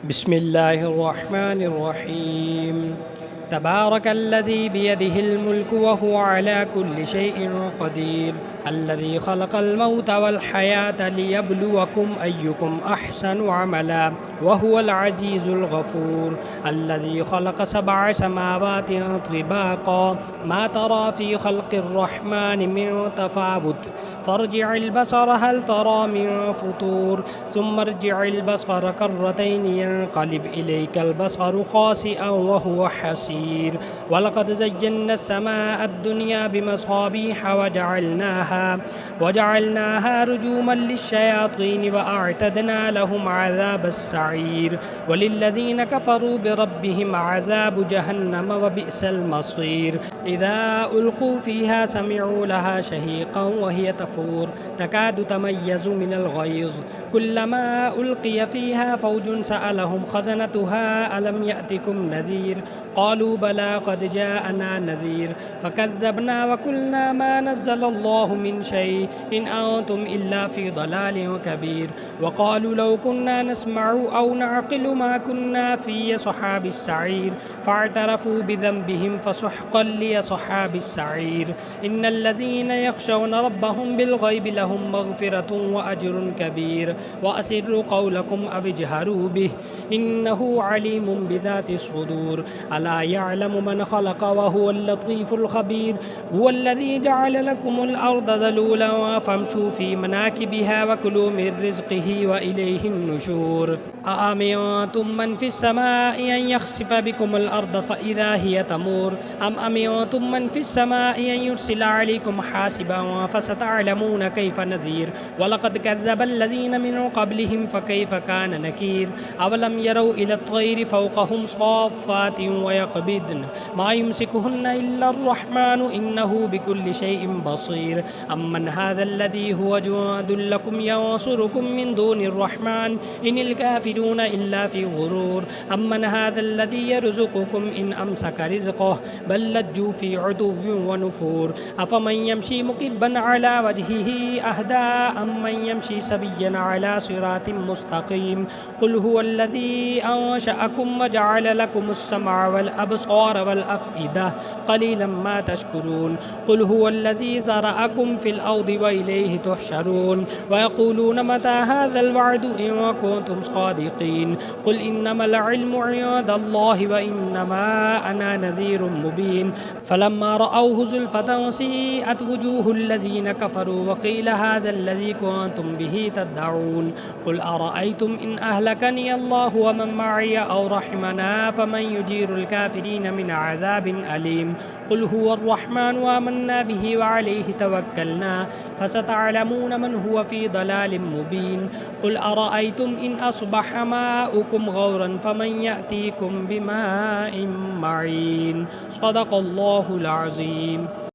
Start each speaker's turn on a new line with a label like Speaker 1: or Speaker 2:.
Speaker 1: بسم الله الرحمن الرحيم. تبارك الذي بيده الملك وهو على كل شيء قدير، الذي خلق الموت والحياة ليبلوكم أيكم أحسن عملا وهو العزيز الغفور، الذي خلق 7 سماوات طباقا ما ترى في خلق الرحمن من تفاوت، فارجع البصر هل ترى من فطور، ثم ارجع البصر كرتين ينقلب إليك البصر خاسئا وهو حسير. ولقد زينا السماء الدنيا بمصابيح وجعلناها رجوما للشياطين وأعتدنا لهم عذاب السعير. وللذين كفروا بربهم عذاب جهنم وبئس المصير. إذا ألقوا فيها سمعوا لها شهيقا وهي تفور تكاد تميز من الغيظ، كلما ألقي فيها فوج سألهم خزنتها ألم يأتكم نذير، قالوا بلى قد جاءنا نذير فكذبنا وقلنا ما نزل الله من شيء إن أنتم إلا في ضلال كبير. وقالوا لو كنا نسمع أو نعقل ما كنا في صحاب السعير، فاعترفوا بذنبهم فسحقا لصحاب السعير. إن الذين يخشون ربهم بالغيب لهم مغفرة وأجر كبير. وأسروا قولكم أو اجهروا به إنه عليم بذات الصدور. ألا يعلم من خلق وهو اللطيف الخبير. هو الذي جعل لكم الأرض ذلولا فامشوا في مناكبها وكلوا من رزقه وإليه النشور. أأمنتم من في السماء أن يخسف بكم الأرض فإذا هي تمور، أم أمنتم من في السماء أن يرسل عليكم حاسبا فستعلمون كيف نذير. ولقد كذب الذين من قبلهم فكيف كان نكير. أولم يروا إلى الطير فوقهم صافات ويقبضن ما يمسكهن إلا الرحمن إنه بكل شيء بصير. أمن هذا الذي هو جواد لكم ينصركم من دون الرحمن إن الكافرون إلا في غرور. أمن هذا الذي يرزقكم إن أمسك رزقه بل لجوا في عتو ونفور. أفمن يمشي مكبا على وجهه أهدى أمن يمشي سويا على صراط مستقيم. قل هو الذي أنشأكم وجعل لكم السمع والأبصار والأفئدة قليلا ما تشكرون. قل هو الذي زرعكم في الأرض وإليه تحشرون. ويقولون متى هذا الوعد إن كنتم صادقين. قل إنما العلم عند الله وإنما أنا نذير مبين. فلما رأوه زلفة سيئت وجوه الذين كفروا وقيل هذا الذي كنتم به تدعون. قل أرأيتم إن أهلكني الله ومن معي أو رحمنا فمن يجير الكافرين من عذاب أليم. قل هو الرحمن وآمنا به وعليه توكلنا فستعلمون من هو في ضلال مبين. قل أرأيتم إن أصبح ماؤكم غورا فمن يأتيكم بماء معين. صدق الله العظيم.